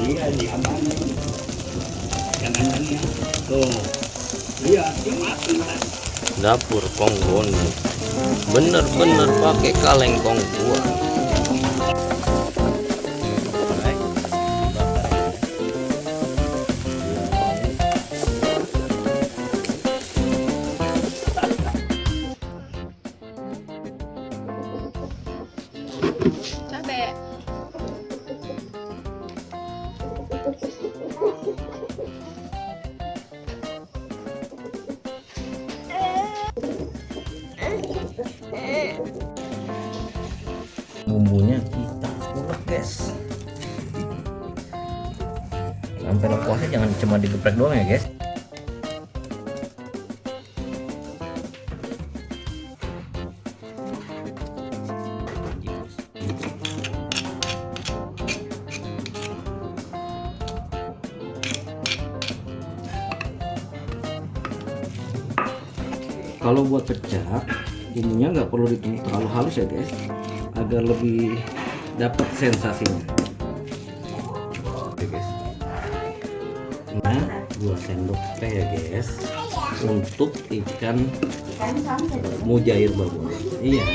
Iya di aman kadang-kadang tuh iya mati Dapur Konggoni bener-bener pakai kaleng kongguan. Cabe. Bumbunya kita ulek guys, sampai lengkuasnya jangan cuma digeprek doang ya guys. Kalau buat pecah, bumbunya nggak perlu ditumbuk terlalu halus ya guys, agar lebih dapat sensasinya. Oke guys, nah 2 sendok teh ya guys untuk ikan mujair babon. Iya.